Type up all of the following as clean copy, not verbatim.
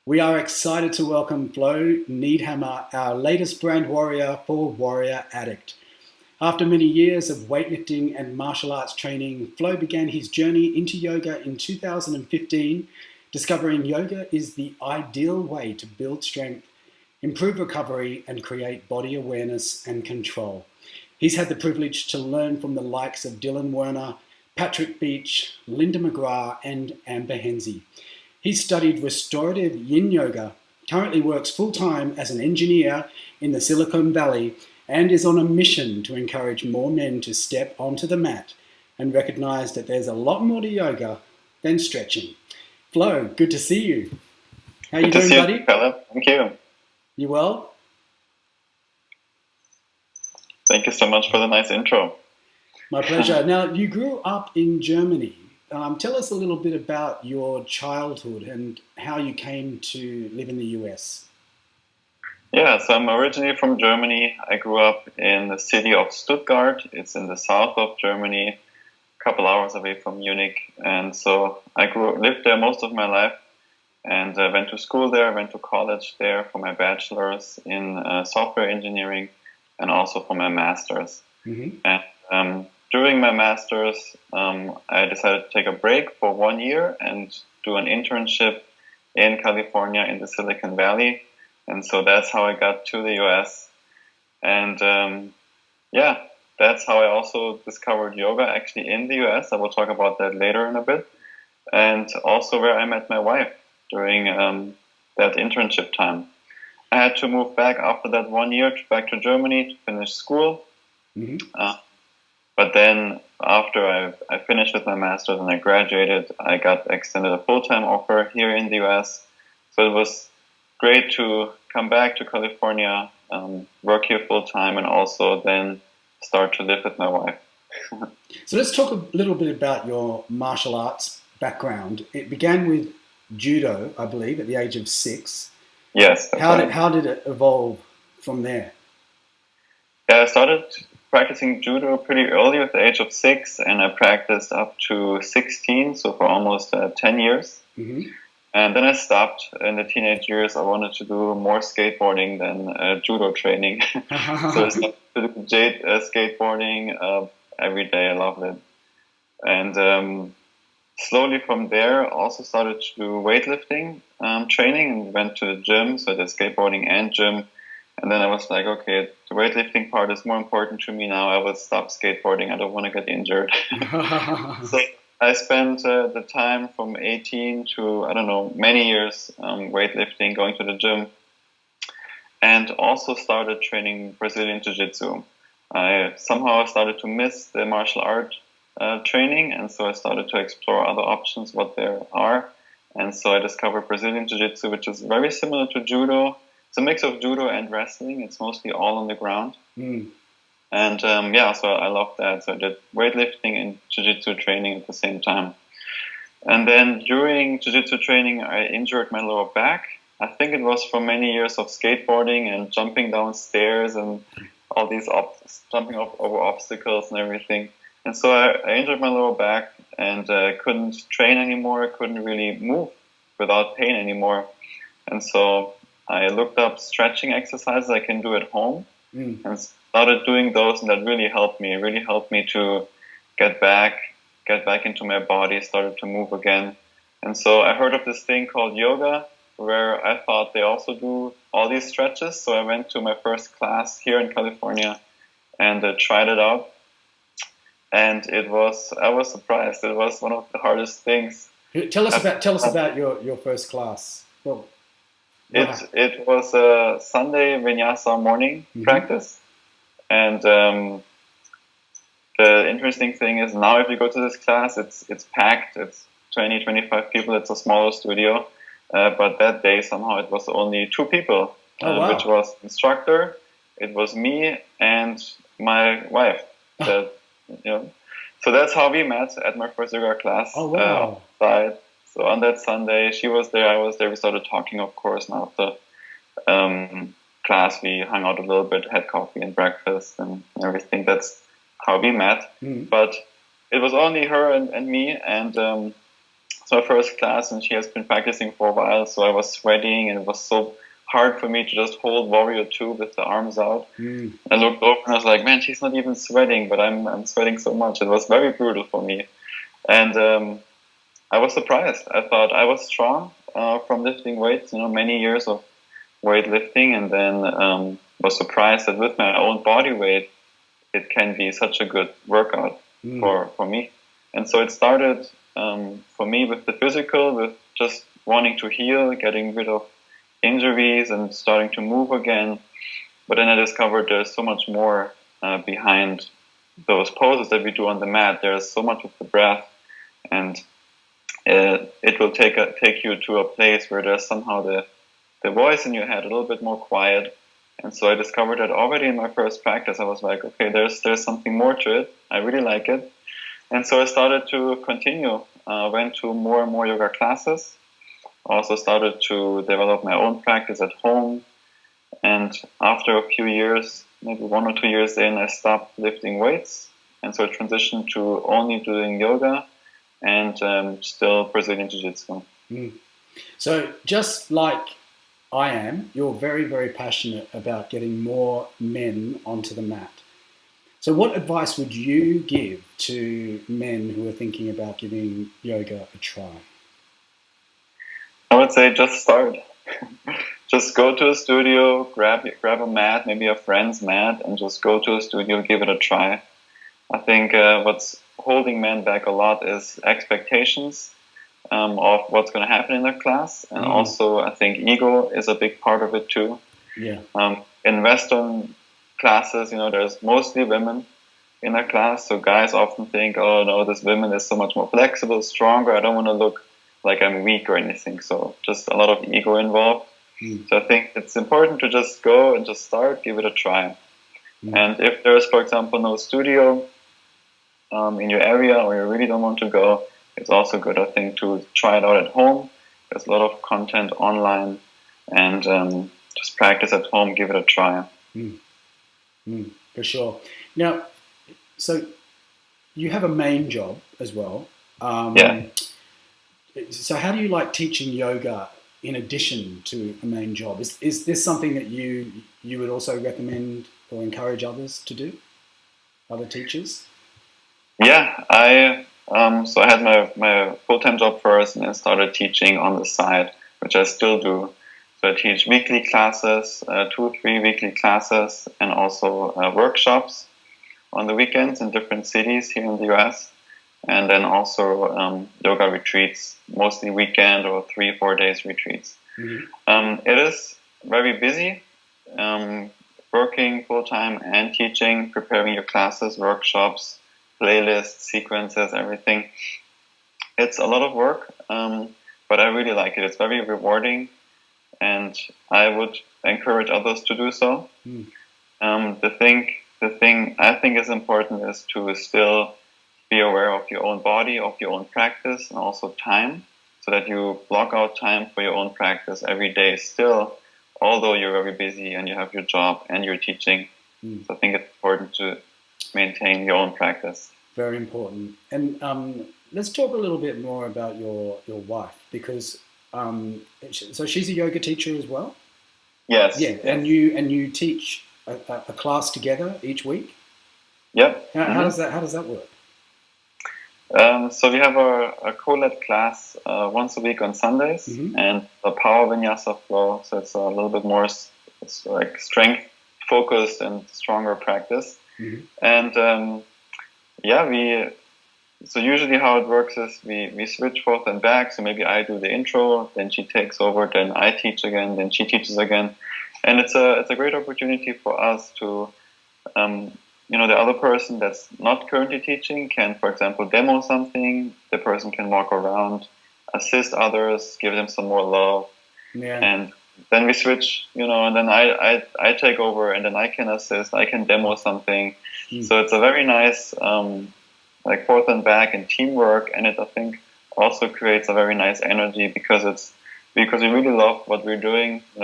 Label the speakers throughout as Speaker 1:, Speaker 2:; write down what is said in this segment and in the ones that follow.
Speaker 1: We are excited to welcome Flo Niedhammer, our latest brand warrior for Warrior Addict. After many years of weightlifting and martial arts training, Flo began his journey into yoga in 2015, discovering yoga is the ideal way to build strength, improve recovery, and create body awareness and control. He's had the privilege to learn from the likes of WERNER, Patrick Beach, Linda McGrath, and Amber Henze. He studied restorative yin yoga, currently works full-time as an engineer in the Silicon Valley, and is on a mission to encourage more men to step onto the mat and recognize that there's a lot more to yoga than stretching. Flo, good to see you. How you doing, buddy?
Speaker 2: Philip. Thank you.
Speaker 1: You well?
Speaker 2: Thank you so much for the nice intro.
Speaker 1: My pleasure. Now, you grew up in Germany. Tell us a little bit about your childhood and how you came to live in the US.
Speaker 2: Yeah, so I'm originally from Germany. I grew up in the city of Stuttgart. It's in the south of Germany, a couple hours away from Munich. And so I lived there most of my life and went to school there, went to college there for my bachelor's in software engineering and also for my master's.
Speaker 1: Mm-hmm.
Speaker 2: And during my master's, I decided to take a break for 1 year and do an internship in California in the Silicon Valley. And so that's how I got to the US. And yeah, that's how I also discovered yoga actually in the US. I will talk about that later in a bit. And also where I met my wife during that internship time. I had to move back after that 1 year back to Germany to finish school.
Speaker 1: Mm-hmm.
Speaker 2: But then after I finished with my master's and I graduated, I got extended a full-time offer here in the US. So it was great to come back to California, work here full-time, and also then start to live with my wife.
Speaker 1: So let's talk a little bit about your martial arts background. It began with judo, I believe, at the age of 6.
Speaker 2: Yes.
Speaker 1: How did it evolve from there?
Speaker 2: Yeah, I started practicing judo pretty early at the age of 6, and I practiced up to 16, so for almost 10 years.
Speaker 1: Mm-hmm.
Speaker 2: And then I stopped in the teenage years. I wanted to do more skateboarding than judo training. So I started to do skateboarding every day. I loved it. And slowly from there, also started to do weightlifting training and went to the gym. So I did skateboarding and gym. And then I was like, okay, the weightlifting part is more important to me now. I will stop skateboarding. I don't want to get injured. So I spent the time from 18 to, I don't know, many years weightlifting, going to the gym, and also started training Brazilian Jiu-Jitsu. I somehow started to miss the martial art training, and so I started to explore other options, what there are. And so I discovered Brazilian Jiu-Jitsu, which is very similar to judo. It's a mix of judo and wrestling. It's mostly all on the ground.
Speaker 1: Mm.
Speaker 2: And yeah, so I loved that. So I did weightlifting and jiu-jitsu training at the same time. And then during jiu-jitsu training, I injured my lower back. I think it was from many years of skateboarding and jumping down stairs and all these jumping over obstacles and everything. And so I injured my lower back and couldn't train anymore. Couldn't really move without pain anymore. And so I looked up stretching exercises I can do at home. And started doing those, and that really helped me. It really helped me to get back into my body, started to move again. And so I heard of this thing called yoga, where I thought they also do all these stretches. So I went to my first class here in California and tried it out. And I was surprised. It was one of the hardest things.
Speaker 1: Tell us about your first class. Well,
Speaker 2: it was a Sunday vinyasa morning practice. And the interesting thing is now if you go to this class, it's packed. It's 20, 25 people. It's a smaller studio. But that day, somehow, it was only 2 people, which was instructor. It was me and my wife. So that's how we met at my first yoga class.
Speaker 1: Oh, wow.
Speaker 2: So on that Sunday, she was there, I was there. We started talking, of course, and after class, we hung out a little bit, had coffee and breakfast and everything. That's how we met. But it was only her and me. And it's my first class, and she has been practicing for a while, so I was sweating, and it was so hard for me to just hold Warrior 2 with the arms out. I looked over and I was like, man, she's not even sweating, but I'm sweating so much. It was very brutal for me. And I was surprised. I thought I was strong from lifting weights, many years of weightlifting, and then was surprised that with my own body weight, it can be such a good workout for me. And so it started for me with the physical, with just wanting to heal, getting rid of injuries and starting to move again. But then I discovered there's so much more behind those poses that we do on the mat. There's so much of the breath, and it will take you to a place where there's somehow the voice in your head a little bit more quiet. And so I discovered that already in my first practice. I was like, okay, there's something more to it. I really like it. And so I started to continue. Went to more and more yoga classes. Also started to develop my own practice at home. And after a few years, maybe 1 or 2 years in, I stopped lifting weights. And so I transitioned to only doing yoga and still Brazilian Jiu-Jitsu.
Speaker 1: So just like I am, you're very, very passionate about getting more men onto the mat. So what advice would you give to men who are thinking about giving yoga a try?
Speaker 2: I would say just start. Just go to a studio, grab a mat, maybe a friend's mat, and just go to a studio, give it a try. I think what's holding men back a lot is expectations of what's going to happen in their class. And also, I think ego is a big part of it too.
Speaker 1: Yeah.
Speaker 2: In Western classes, there's mostly women in a class. So guys often think, oh no, this woman is so much more flexible, stronger. I don't want to look like I'm weak or anything. So just a lot of ego involved. So I think it's important to just go and just start, give it a try. And if there's, for example, no studio in your area, or you really don't want to go, it's also good, I think, to try it out at home. There's a lot of content online, and just practice at home, give it a try.
Speaker 1: For sure. Now, so you have a main job as well.
Speaker 2: Yeah.
Speaker 1: So how do you like teaching yoga in addition to a main job? Is this something that you would also recommend or encourage others to do? Other teachers?
Speaker 2: Yeah, so I had my full-time job first, and then started teaching on the side, which I still do. So I teach weekly classes, 2 or 3 weekly classes, and also workshops on the weekends in different cities here in the US. And then also yoga retreats, mostly weekend or 3 or 4 days retreats. It is very busy, working full-time and teaching, preparing your classes, workshops, playlists, sequences, everything. It's a lot of work, but I really like it. It's very rewarding, and I would encourage others to do so. The thing I think is important is to still be aware of your own body, of your own practice, and also time, so that you block out time for your own practice every day still, although you're very busy and you have your job and you're teaching. So I think it's important to maintain your own practice.
Speaker 1: Very important. And let's talk a little bit more about your wife, because so she's a yoga teacher as well?
Speaker 2: Yes.
Speaker 1: Yeah, and you teach a class together each week?
Speaker 2: Yep.
Speaker 1: How does that work?
Speaker 2: So we have a co-led class once a week on Sundays, and a power vinyasa flow. So it's a little bit more like strength focused and stronger practice. And so usually how it works is we switch forth and back. So maybe I do the intro, then she takes over, then I teach again, then she teaches again. And it's a great opportunity for us to the other person that's not currently teaching can, for example, demo something. The person can walk around, assist others, give them some more love. And then we switch, and then I take over, and then I can assist, I can demo something. So it's a very nice, like forth and back and teamwork. And it, I think, also creates a very nice energy because we really love what we're doing. We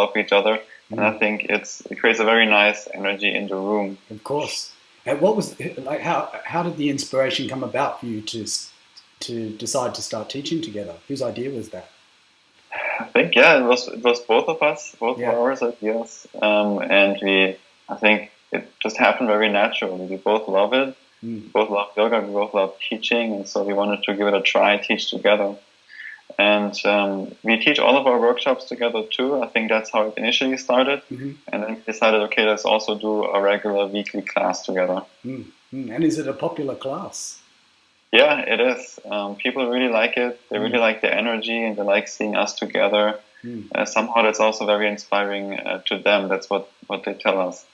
Speaker 2: love each other. And I think it creates a very nice energy in the room.
Speaker 1: Of course. And what was like? How did the inspiration come about for you to to decide to start teaching together? Whose idea was that?
Speaker 2: I think, yeah, it was both of us, both of ours ideas, and I think it just happened very naturally. We both love it. We both love yoga. We both love teaching, and so we wanted to give it a try, teach together. And we teach all of our workshops together too. I think that's how it initially started. And then we decided, okay, let's also do a regular weekly class together.
Speaker 1: And is it a popular class?
Speaker 2: Yeah, it is. People really like it. They really like the energy, and they like seeing us together. Somehow that's also very inspiring to them. That's what they tell us.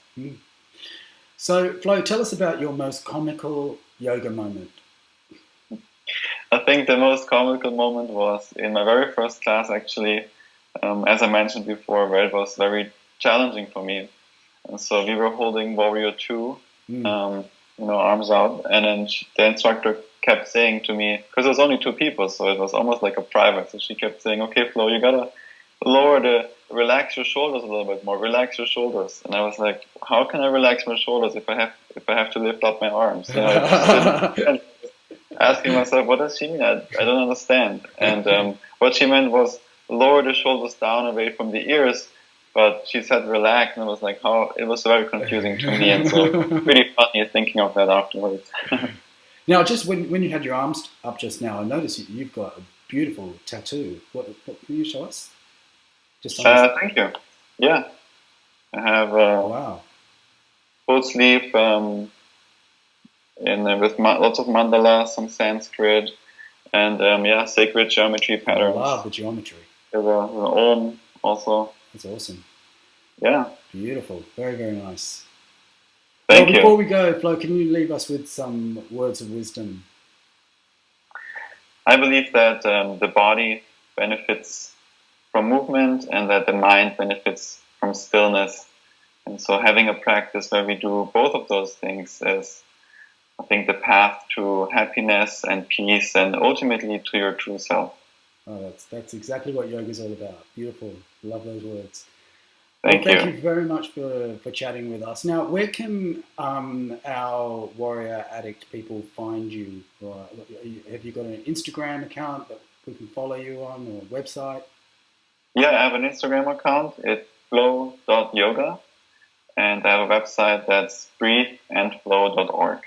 Speaker 1: So, Flo, tell us about your most comical yoga moment.
Speaker 2: I think the most comical moment was in my very first class, actually, as I mentioned before, where it was very challenging for me. And so we were holding Warrior 2, arms out, and then the instructor kept saying to me, because there was only 2 people, so it was almost like a private, so she kept saying, okay, Flo, you gotta relax your shoulders a little bit more, relax your shoulders. And I was like, how can I relax my shoulders if I have to lift up my arms? Asking myself, what does she mean? I don't understand. And what she meant was lower the shoulders down away from the ears, but she said relax, and I was like, it was very confusing to me, and so really funny thinking of that afterwards.
Speaker 1: Now, just when you had your arms up just now, I noticed you've got a beautiful tattoo. What can you show us? Just
Speaker 2: thank you. Yeah, I have full sleeve with lots of mandalas, some Sanskrit, and sacred geometry patterns.
Speaker 1: I love the geometry.
Speaker 2: There's an Om also.
Speaker 1: That's awesome.
Speaker 2: Yeah.
Speaker 1: Beautiful. Very, very nice.
Speaker 2: Thank you.
Speaker 1: Before we go, Flo, can you leave us with some words of wisdom?
Speaker 2: I believe that the body benefits from movement and that the mind benefits from stillness. And so having a practice where we do both of those things is, I think, the path to happiness and peace and ultimately to your true self.
Speaker 1: Oh, that's exactly what yoga is all about. Beautiful. Love those words.
Speaker 2: Thank
Speaker 1: you very much for chatting with us. Now, where can our Warrior Addict people find you? Have you got an Instagram account that we can follow you on, or a website?
Speaker 2: Yeah, I have an Instagram account. It's flow.yoga. And I have a website that's breatheandflow.org.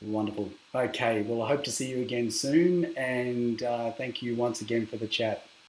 Speaker 1: Wonderful. Okay, well, I hope to see you again soon. And thank you once again for the chat.